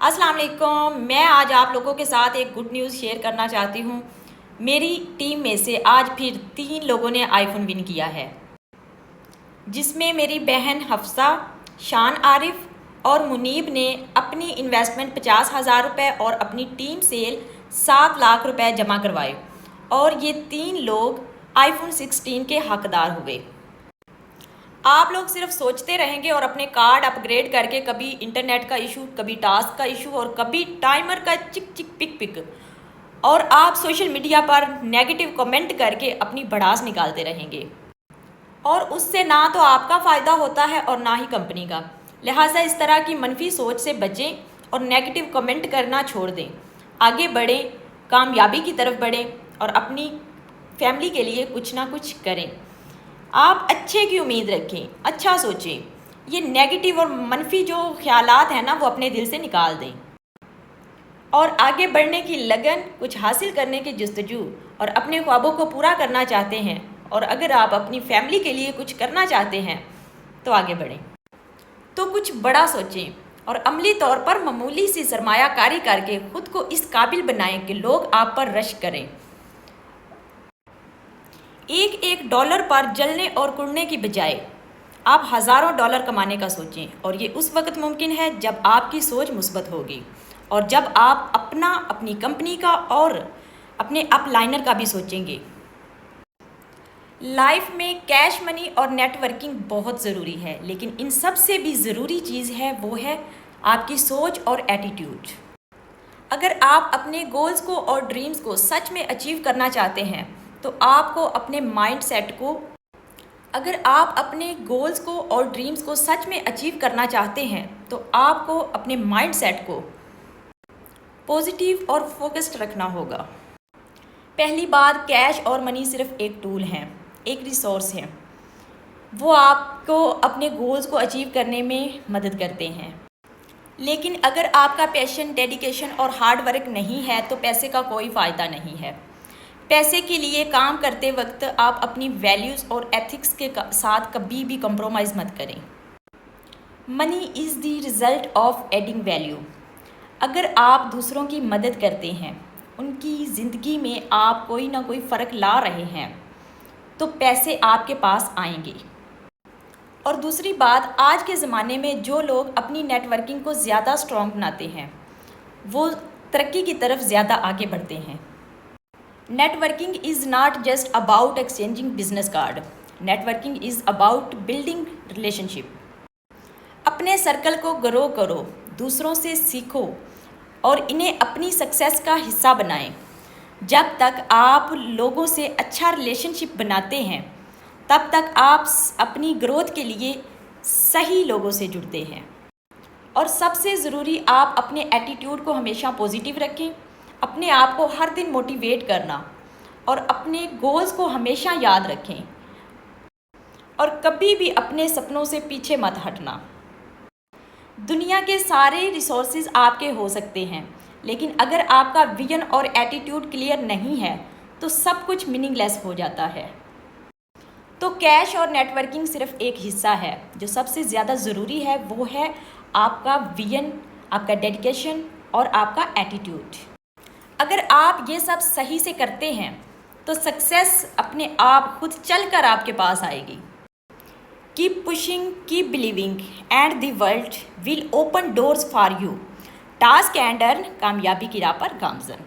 अस्सलाम वालेकुम। मैं आज आप लोगों के साथ एक गुड न्यूज़ शेयर करना चाहती हूँ। मेरी टीम में से आज फिर 3 लोगों ने आईफोन विन किया है, जिसमें मेरी बहन हफ्सा, शान आरिफ और मुनीब ने अपनी इन्वेस्टमेंट 50,000 रुपये और अपनी टीम से 7 लाख रुपए जमा करवाए और ये 3 लोग आईफोन 16 के हकदार हुए। आप लोग सिर्फ सोचते रहेंगे और अपने कार्ड अपग्रेड करके कभी इंटरनेट का इशू, कभी टास्क का इशू और कभी टाइमर का चिक चिक पिक पिक, और आप सोशल मीडिया पर नेगेटिव कमेंट करके अपनी भड़ास निकालते रहेंगे और उससे ना तो आपका फ़ायदा होता है और ना ही कंपनी का। लिहाजा इस तरह की मनफी सोच से बचें और नेगेटिव कमेंट करना छोड़ दें। आगे बढ़ें, कामयाबी की तरफ बढ़ें और अपनी फैमिली के लिए कुछ ना कुछ करें। आप अच्छे की उम्मीद रखें, अच्छा सोचें। ये नेगेटिव और मनफी जो ख्यालात हैं ना, वो अपने दिल से निकाल दें और आगे बढ़ने की लगन, कुछ हासिल करने की जस्तजू और अपने ख्वाबों को पूरा करना चाहते हैं, और अगर आप अपनी फैमिली के लिए कुछ करना चाहते हैं तो आगे बढ़ें। तो कुछ बड़ा सोचें और अमली तौर पर मामूली सी सरमायाकारी करके खुद को इस काबिल बनाएं कि लोग आप पर रश करें। एक एक डॉलर पर जलने और कुड़ने की बजाय आप हज़ारों डॉलर कमाने का सोचें, और ये उस वक्त मुमकिन है जब आपकी सोच मुस्बत होगी और जब आप अपनी कंपनी का और अपने अपलाइनर का भी सोचेंगे। लाइफ में कैश मनी और नेटवर्किंग बहुत ज़रूरी है, लेकिन इन सब से भी ज़रूरी चीज़ है वो है आपकी सोच और एटीट्यूड। अगर आप अपने गोल्स को और ड्रीम्स को सच में अचीव करना चाहते हैं तो आपको अपने माइंडसेट को अगर आप अपने गोल्स को और ड्रीम्स को सच में अचीव करना चाहते हैं तो आपको अपने माइंडसेट को पॉजिटिव और फोकस्ड रखना होगा। पहली बात, कैश और मनी सिर्फ एक टूल हैं, एक रिसोर्स है। वो आपको अपने गोल्स को अचीव करने में मदद करते हैं, लेकिन अगर आपका पैशन, डेडिकेशन और हार्ड वर्क नहीं है तो पैसे का कोई फ़ायदा नहीं है। पैसे के लिए काम करते वक्त आप अपनी वैल्यूज़ और एथिक्स के साथ कभी भी कंप्रोमाइज़ मत करें। Money is the result of adding value. अगर आप दूसरों की मदद करते हैं, उनकी ज़िंदगी में आप कोई ना कोई फ़र्क ला रहे हैं, तो पैसे आपके पास आएंगे। और दूसरी बात, आज के ज़माने में जो लोग अपनी नेटवर्किंग को ज़्यादा स्ट्रॉन्ग बनाते हैं वो तरक्की की तरफ ज़्यादा आगे बढ़ते हैं। Networking is not just about exchanging business card, networking is about building relationship. अपने सर्कल को ग्रो करो, दूसरों से सीखो और इन्हें अपनी सक्सेस का हिस्सा बनाएं। जब तक आप लोगों से अच्छा रिलेशनशिप बनाते हैं तब तक आप अपनी ग्रोथ के लिए सही लोगों से जुड़ते हैं। और सबसे ज़रूरी, आप अपने एटीट्यूड को हमेशा पॉजिटिव रखें, अपने आप को हर दिन मोटिवेट करना और अपने गोल्स को हमेशा याद रखें और कभी भी अपने सपनों से पीछे मत हटना। दुनिया के सारे रिसोर्सेज आपके हो सकते हैं, लेकिन अगर आपका विजन और एटीट्यूड क्लियर नहीं है तो सब कुछ मीनिंगलेस हो जाता है। तो कैश और नेटवर्किंग सिर्फ एक हिस्सा है, जो सबसे ज़्यादा ज़रूरी है वो है आपका विजन, आपका डेडिकेशन और आपका एटीट्यूड। अगर आप ये सब सही से करते हैं तो सक्सेस अपने आप खुद चलकर आपके पास आएगी। Keep pushing, keep believing and the world will open doors for you. Task and earn, कामयाबी की राह पर गामजन।